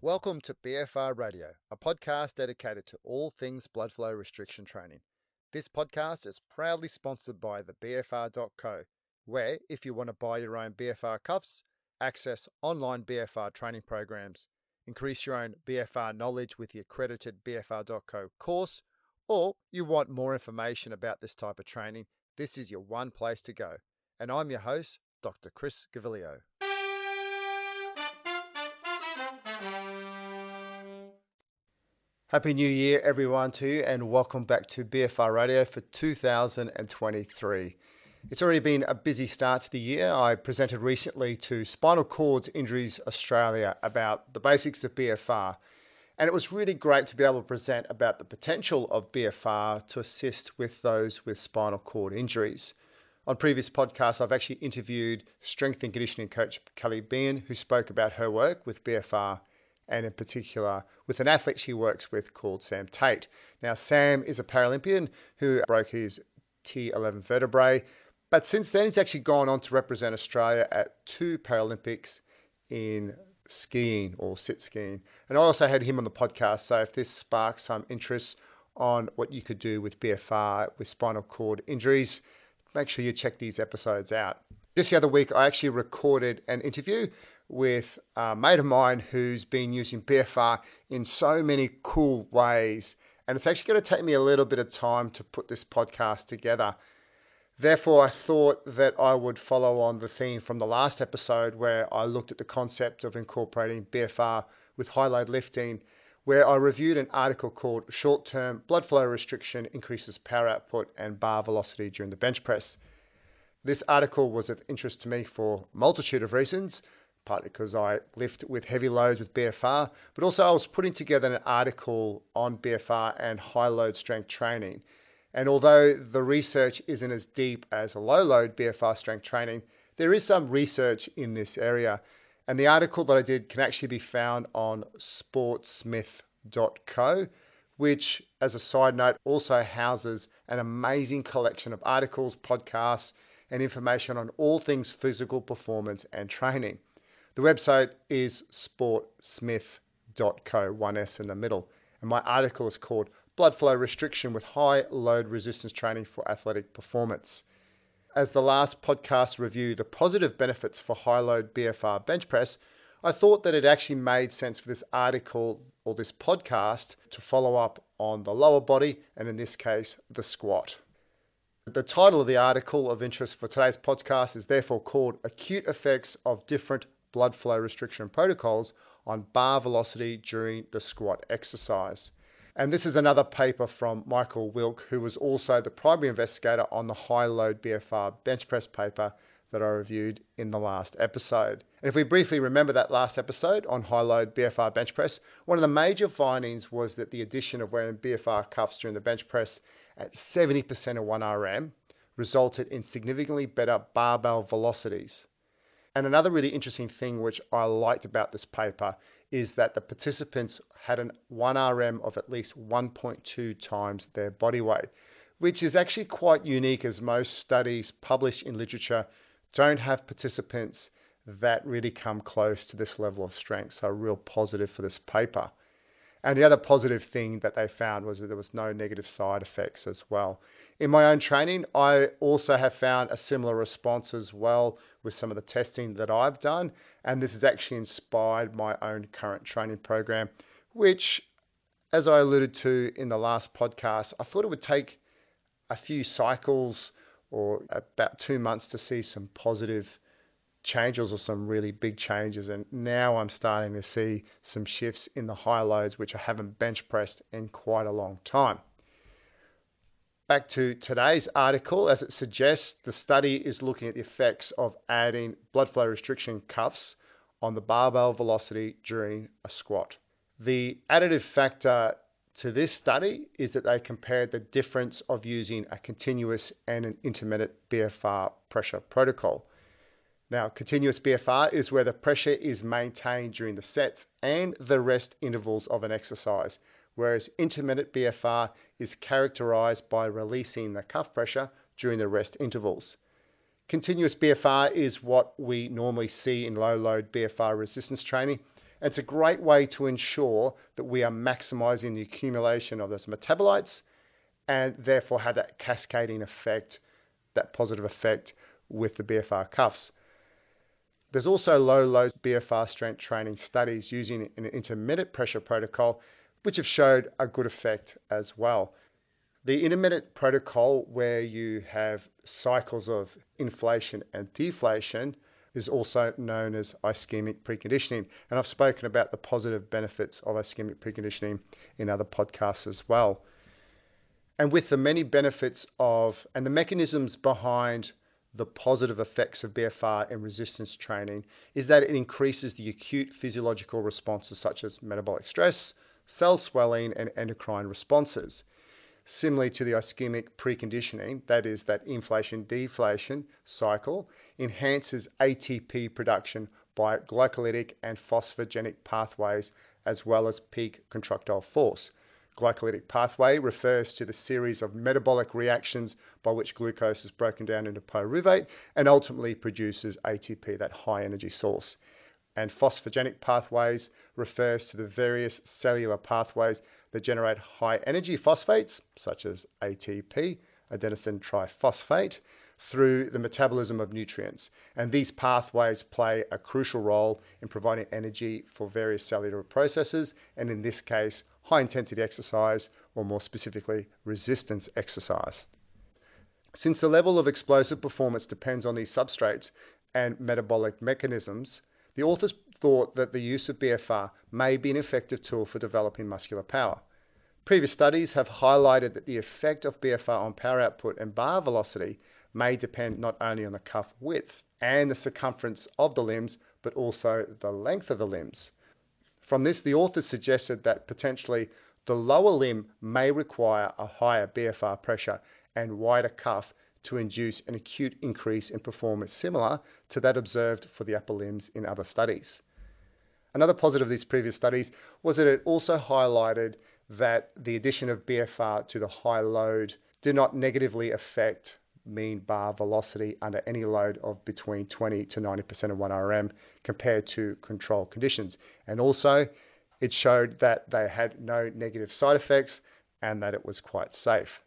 Welcome to BFR Radio, a podcast dedicated to all things blood flow restriction training. This podcast is proudly sponsored by the BFR.co, where if you want to buy your own BFR cuffs, access online BFR training programs, increase your own BFR knowledge with the accredited BFR.co course, or you want more information about this type of training, this is your one place to go. And I'm your host, Dr. Chris Gavilio. Happy New Year, everyone, to you, and welcome back to BFR Radio for 2023. It's already been a busy start to the year. I presented recently to Spinal Cords Injuries Australia about the basics of BFR, and it was really great to be able to present about the potential of BFR to assist with those with spinal cord injuries. On previous podcasts, I've actually interviewed strength and conditioning coach Kelly Bean, who spoke about her work with BFR, and in particular with an athlete she works with called Sam Tate. Now, Sam is a Paralympian who broke his T11 vertebrae, but since then he's actually gone on to represent Australia at 2 Paralympics in skiing or sit skiing. And I also had him on the podcast, so if this sparks some interest on what you could do with BFR with spinal cord injuries, make sure you check these episodes out. Just the other week, I actually recorded an interview with a mate of mine who's been using BFR in so many cool ways. And it's actually going to take me a little bit of time to put this podcast together. Therefore, I thought that I would follow on the theme from the last episode where I looked at the concept of incorporating BFR with high load lifting, where I reviewed an article called Short-Term Blood Flow Restriction Increases Power Output and Bar Velocity During the Bench Press. This article was of interest to me for a multitude of reasons, partly because I lift with heavy loads with BFR, but also I was putting together an article on BFR and high load strength training. And although the research isn't as deep as a low load BFR strength training, there is some research in this area. And the article that I did can actually be found on sportsmith.co, which, as a side note, also houses an amazing collection of articles, podcasts, and information on all things physical performance and training. The website is sportsmith.co, one S in the middle. And my article is called Blood Flow Restriction with High Load Resistance Training for Athletic Performance. As the last podcast reviewed the positive benefits for high load BFR bench press, I thought that it actually made sense for this article or this podcast to follow up on the lower body, and in this case, the squat. The title of the article of interest for today's podcast is therefore called Acute Effects of Different Blood Flow Restriction Protocols on Bar Velocity During the Squat Exercise. And this is another paper from Michael Wilks, who was also the primary investigator on the high load BFR bench press paper that I reviewed in the last episode. And if we briefly remember that last episode on high load BFR bench press, one of the major findings was that the addition of wearing BFR cuffs during the bench press at 70% of 1RM resulted in significantly better barbell velocities. And another really interesting thing which I liked about this paper is that the participants had an 1RM of at least 1.2 times their body weight, which is actually quite unique as most studies published in literature don't have participants that really come close to this level of strength. So a real positive for this paper. And the other positive thing that they found was that there was no negative side effects as well. In my own training, I also have found a similar response as well with some of the testing that I've done. And this has actually inspired my own current training program, which, as I alluded to in the last podcast, I thought it would take a few cycles or about 2 months to see some positive changes or some really big changes, and now I'm starting to see some shifts in the high loads which I haven't bench pressed in quite a long time. Back to today's article, as it suggests, the study is looking at the effects of adding blood flow restriction cuffs on the barbell velocity during a squat. The additive factor to this study is that they compared the difference of using a continuous and an intermittent BFR pressure protocol. Now, continuous BFR is where the pressure is maintained during the sets and the rest intervals of an exercise, whereas intermittent BFR is characterized by releasing the cuff pressure during the rest intervals. Continuous BFR is what we normally see in low load BFR resistance training, And it's a great way to ensure that we are maximizing the accumulation of those metabolites and therefore have that cascading effect, that positive effect with the BFR cuffs. There's also low load BFR strength training studies using an intermittent pressure protocol, which have showed a good effect as well. The intermittent protocol, where you have cycles of inflation and deflation, is also known as ischemic preconditioning. And I've spoken about the positive benefits of ischemic preconditioning in other podcasts as well. And with the many benefits of and the mechanisms behind the positive effects of BFR in resistance training is that it increases the acute physiological responses such as metabolic stress, cell swelling, and endocrine responses. Similarly to the ischemic preconditioning, that is, that inflation-deflation cycle, enhances ATP production by glycolytic and phosphogenic pathways, as well as peak contractile force. Glycolytic pathway refers to the series of metabolic reactions by which glucose is broken down into pyruvate and ultimately produces ATP, that high energy source. And phosphogenic pathways refers to the various cellular pathways that generate high energy phosphates, such as ATP, adenosine triphosphate, through the metabolism of nutrients. And these pathways play a crucial role in providing energy for various cellular processes, and in this case, high intensity exercise, or more specifically, resistance exercise. Since the level of explosive performance depends on these substrates and metabolic mechanisms, the authors thought that the use of BFR may be an effective tool for developing muscular power. Previous studies have highlighted that the effect of BFR on power output and bar velocity may depend not only on the cuff width and the circumference of the limbs, but also the length of the limbs. From this, the authors suggested that potentially the lower limb may require a higher BFR pressure and wider cuff to induce an acute increase in performance similar to that observed for the upper limbs in other studies. Another positive of these previous studies was that it also highlighted that the addition of BFR to the high load did not negatively affect mean bar velocity under any load of between 20 to 90% of 1 RM compared to control conditions. And also, it showed that they had no negative side effects and that it was quite safe.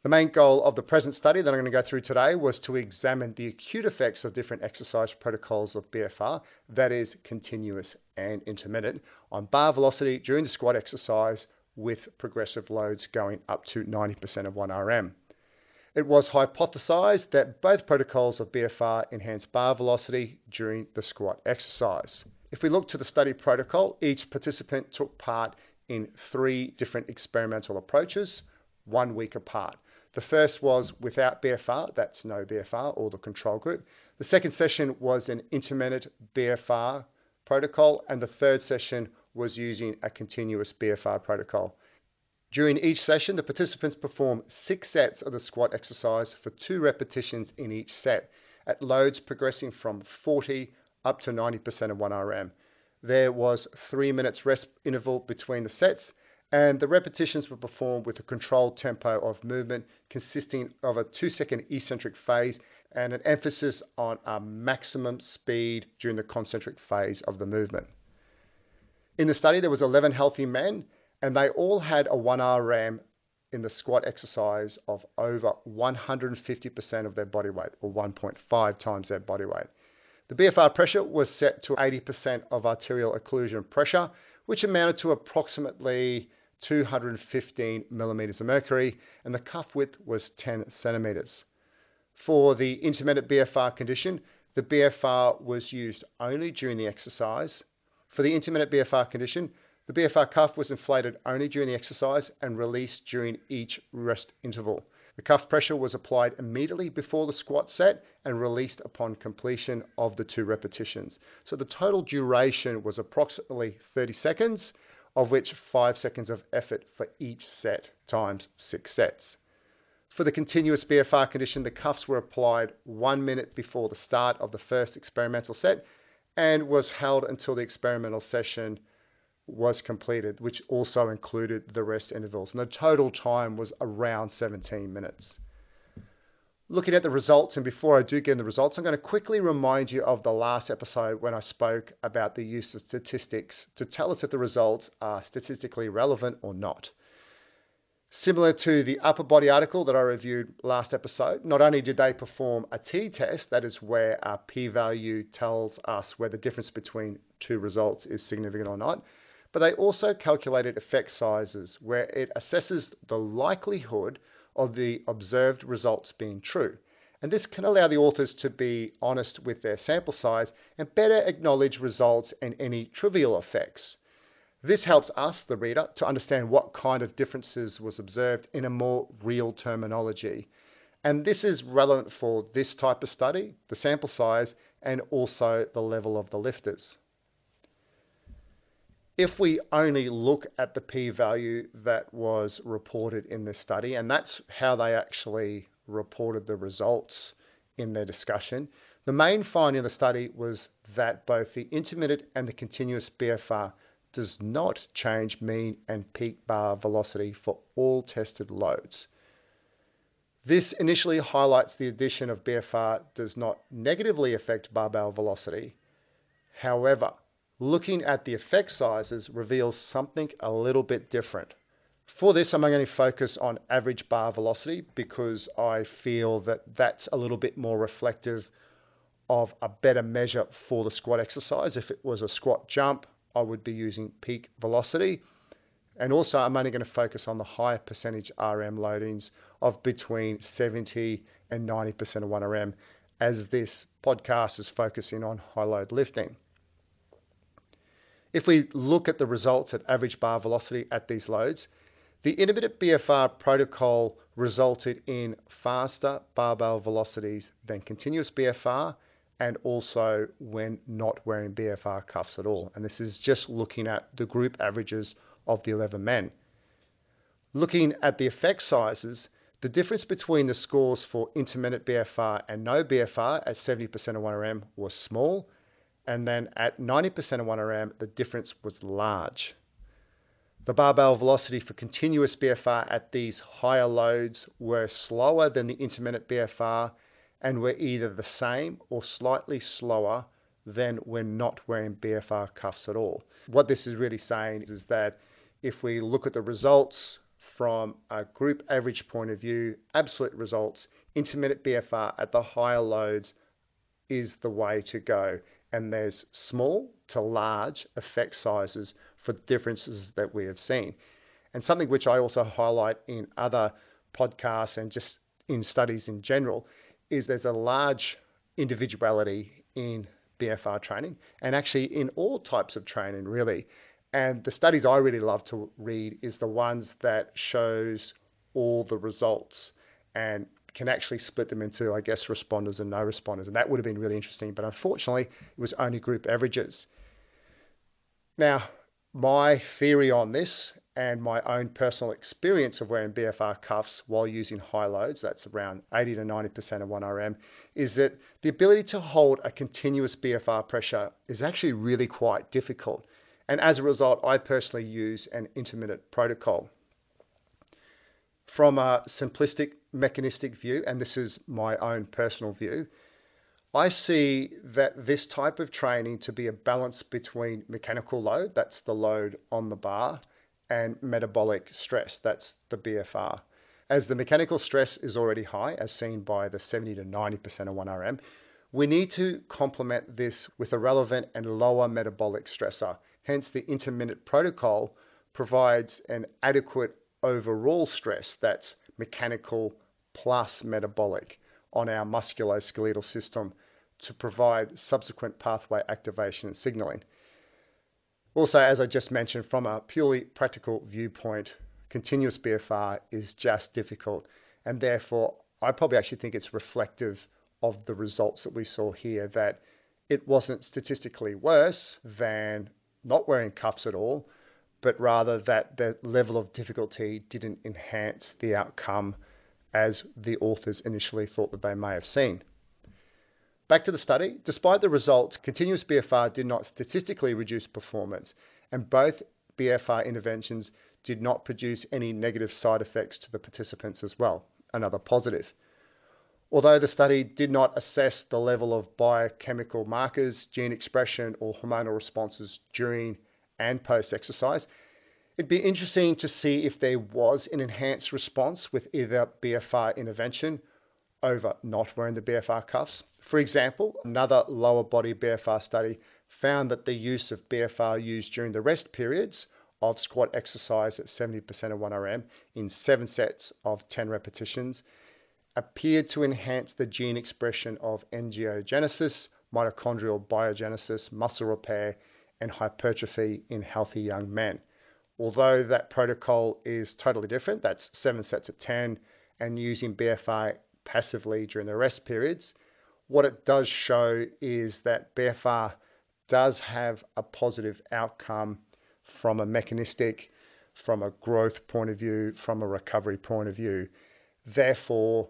The main goal of the present study that I'm going to go through today was to examine the acute effects of different exercise protocols of BFR, that is continuous and intermittent, on bar velocity during the squat exercise with progressive loads going up to 90% of 1 RM. It was hypothesized that both protocols of BFR enhance bar velocity during the squat exercise. If we look to the study protocol, each participant took part in 3 different experimental approaches, 1 week apart. The first was without BFR, that's no BFR, or the control group. The second session was an intermittent BFR protocol, and the third session was using a continuous BFR protocol. During each session, the participants performed 6 sets of the squat exercise for 2 repetitions in each set, at loads progressing from 40 up to 90% of 1 RM. There was 3 minutes rest interval between the sets, and the repetitions were performed with a controlled tempo of movement consisting of a 2-second eccentric phase and an emphasis on a maximum speed during the concentric phase of the movement. In the study, there was 11 healthy men, and they all had a 1 RM in the squat exercise of over 150% of their body weight, or 1.5 times their body weight. The BFR pressure was set to 80% of arterial occlusion pressure, which amounted to approximately 215 millimeters of mercury, and the cuff width was 10 centimeters. For the intermittent BFR condition, the BFR was used only during the exercise. For the intermittent BFR condition, the BFR cuff was inflated only during the exercise and released during each rest interval. The cuff pressure was applied immediately before the squat set and released upon completion of the 2 repetitions. So the total duration was approximately 30 seconds, of which 5 seconds of effort for each set times 6 sets. For the continuous BFR condition, the cuffs were applied 1 minute before the start of the first experimental set and was held until the experimental session was completed, which also included the rest intervals. And the total time was around 17 minutes. Looking at the results, and before I do get in the results, I'm going to quickly remind you of the last episode when I spoke about the use of statistics to tell us if the results are statistically relevant or not. Similar to the upper body article that I reviewed last episode, not only did they perform a t-test, that is where our p-value tells us where the difference between two results is significant or not, but they also calculated effect sizes, where it assesses the likelihood of the observed results being true. And this can allow the authors to be honest with their sample size and better acknowledge results and any trivial effects. This helps us, the reader, to understand what kind of differences was observed in a more real terminology. And this is relevant for this type of study, the sample size, and also the level of the lifters. If we only look at the p-value that was reported in this study, and that's how they actually reported the results in their discussion, the main finding of the study was that both the intermittent and the continuous BFR does not change mean and peak bar velocity for all tested loads. This initially highlights the addition of BFR does not negatively affect barbell velocity. However, looking at the effect sizes reveals something a little bit different. For this, I'm going to focus on average bar velocity because I feel that that's a little bit more reflective of a better measure for the squat exercise. If it was a squat jump, I would be using peak velocity. And also, I'm only going to focus on the higher percentage RM loadings of between 70 and 90% of 1RM, as this podcast is focusing on high load lifting. If we look at the results at average bar velocity at these loads, the intermittent BFR protocol resulted in faster barbell velocities than continuous BFR, and also when not wearing BFR cuffs at all. And this is just looking at the group averages of the 11 men. Looking at the effect sizes, the difference between the scores for intermittent BFR and no BFR at 70% of 1RM was small, and then at 90% of 1RM, the difference was large. The barbell velocity for continuous BFR at these higher loads were slower than the intermittent BFR and were either the same or slightly slower than when not wearing BFR cuffs at all. What this is really saying is that if we look at the results from a group average point of view, absolute results, intermittent BFR at the higher loads is the way to go. And there's small to large effect sizes for differences that we have seen. And something which I also highlight in other podcasts and just in studies in general is there's a large individuality in BFR training, and actually in all types of training really. And the studies I really love to read is the ones that shows all the results and can actually split them into, I guess, responders and no responders. And that would have been really interesting, but unfortunately, it was only group averages. Now, my theory on this and my own personal experience of wearing BFR cuffs while using high loads, that's around 80 to 90% of 1RM, is that the ability to hold a continuous BFR pressure is actually really quite difficult. And as a result, I personally use an intermittent protocol. From a simplistic mechanistic view, and this is my own personal view, I see that this type of training to be a balance between mechanical load, that's the load on the bar, and metabolic stress, that's the BFR. As the mechanical stress is already high, as seen by the 70 to 90% of 1RM, we need to complement this with a relevant and lower metabolic stressor. Hence, the intermittent protocol provides an adequate overall stress that's mechanical plus metabolic on our musculoskeletal system to provide subsequent pathway activation and signaling. Also, as I just mentioned, from a purely practical viewpoint, continuous BFR is just difficult, and therefore I probably actually think it's reflective of the results that we saw here, that it wasn't statistically worse than not wearing cuffs at all, but rather that the level of difficulty didn't enhance the outcome as the authors initially thought that they may have seen. Back to the study, despite the results, continuous BFR did not statistically reduce performance, and both BFR interventions did not produce any negative side effects to the participants as well, another positive. Although the study did not assess the level of biochemical markers, gene expression, or hormonal responses during and post-exercise, it'd be interesting to see if there was an enhanced response with either BFR intervention over not wearing the BFR cuffs. For example, another lower body BFR study found that the use of BFR used during the rest periods of squat exercise at 70% of 1RM in 7 sets of 10 repetitions appeared to enhance the gene expression of angiogenesis, mitochondrial biogenesis, muscle repair, and hypertrophy in healthy young men. Although that protocol is totally different, that's 7 sets at 10 and using BFR passively during the rest periods, what it does show is that BFR does have a positive outcome from a mechanistic, from a growth point of view, from a recovery point of view. Therefore,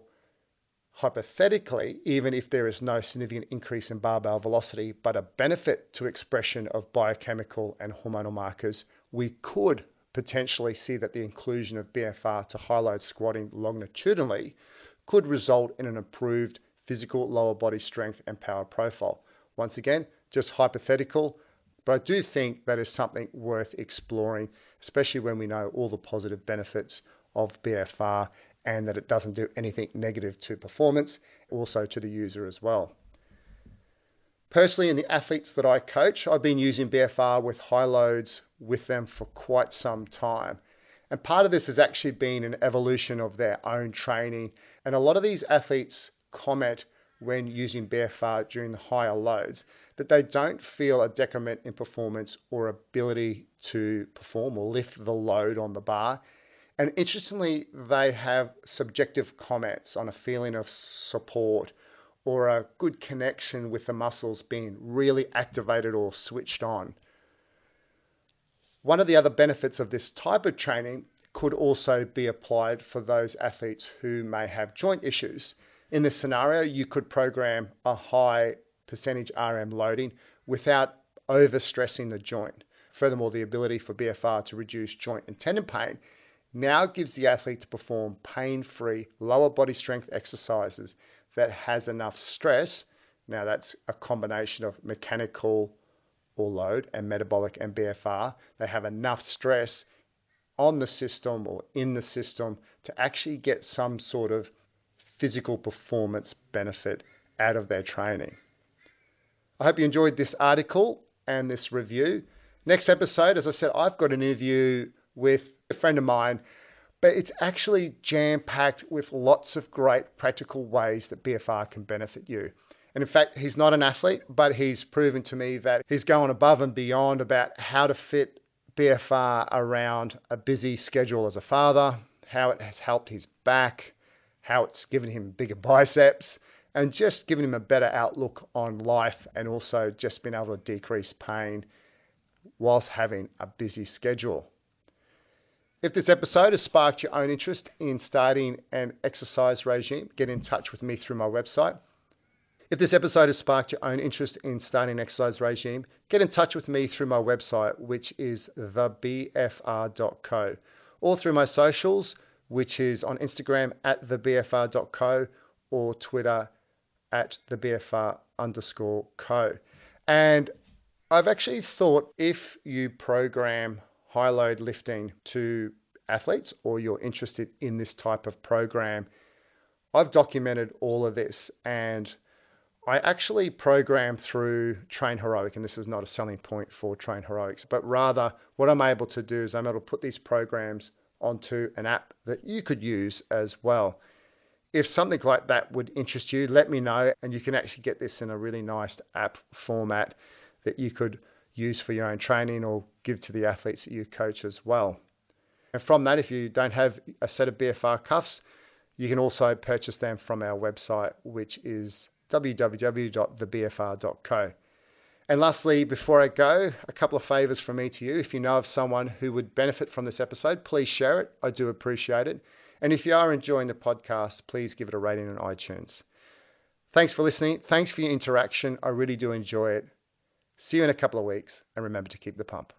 hypothetically, even if there is no significant increase in barbell velocity, but a benefit to expression of biochemical and hormonal markers, we could potentially see that the inclusion of BFR to high load squatting longitudinally could result in an improved physical lower body strength and power profile. Once again, just hypothetical, but I do think that is something worth exploring, especially when we know all the positive benefits of BFR and that it doesn't do anything negative to performance, also to the user as well. Personally, in the athletes that I coach, I've been using BFR with high loads with them for quite some time. And part of this has actually been an evolution of their own training. And a lot of these athletes comment when using BFR during the higher loads that they don't feel a decrement in performance or ability to perform or lift the load on the bar. And interestingly, they have subjective comments on a feeling of support or a good connection with the muscles being really activated or switched on. One of the other benefits of this type of training could also be applied for those athletes who may have joint issues. In this scenario, you could program a high percentage RM loading without overstressing the joint. Furthermore, the ability for BFR to reduce joint and tendon pain now gives the athlete to perform pain-free lower body strength exercises that has enough stress. Now that's a combination of mechanical or load and metabolic and BFR. They have enough stress on the system or in the system to actually get some sort of physical performance benefit out of their training. I hope you enjoyed this article and this review. Next episode, as I said, I've got an interview with a friend of mine, but it's actually jam-packed with lots of great practical ways that BFR can benefit you. And in fact, he's not an athlete, but he's proven to me that he's going above and beyond about how to fit BFR around a busy schedule as a father, how it has helped his back, how it's given him bigger biceps, and just given him a better outlook on life and also just been able to decrease pain whilst having a busy schedule. If this episode has sparked your own interest in starting an exercise regime, get in touch with me through my website. If this episode has sparked your own interest in starting an exercise regime, get in touch with me through my website, which is thebfr.co, or through my socials, which is on Instagram at thebfr.co or Twitter at thebfr_co. And I've actually thought if you program high load lifting to athletes or you're interested in this type of program, I've documented all of this and I actually program through Train Heroic, and this is not a selling point for Train Heroics, but rather what I'm able to do is I'm able to put these programs onto an app that you could use as well. If something like that would interest you, let me know, and you can actually get this in a really nice app format that you could use for your own training or give to the athletes that you coach as well. And from that, if you don't have a set of BFR cuffs, you can also purchase them from our website, which is www.thebfr.co. And lastly, before I go, a couple of favors from me to you. If you know of someone who would benefit from this episode, please share it. I do appreciate it. And if you are enjoying the podcast, please give it a rating on iTunes. Thanks for listening. Thanks for your interaction. I really do enjoy it. See you in a couple of weeks, and remember to keep the pump.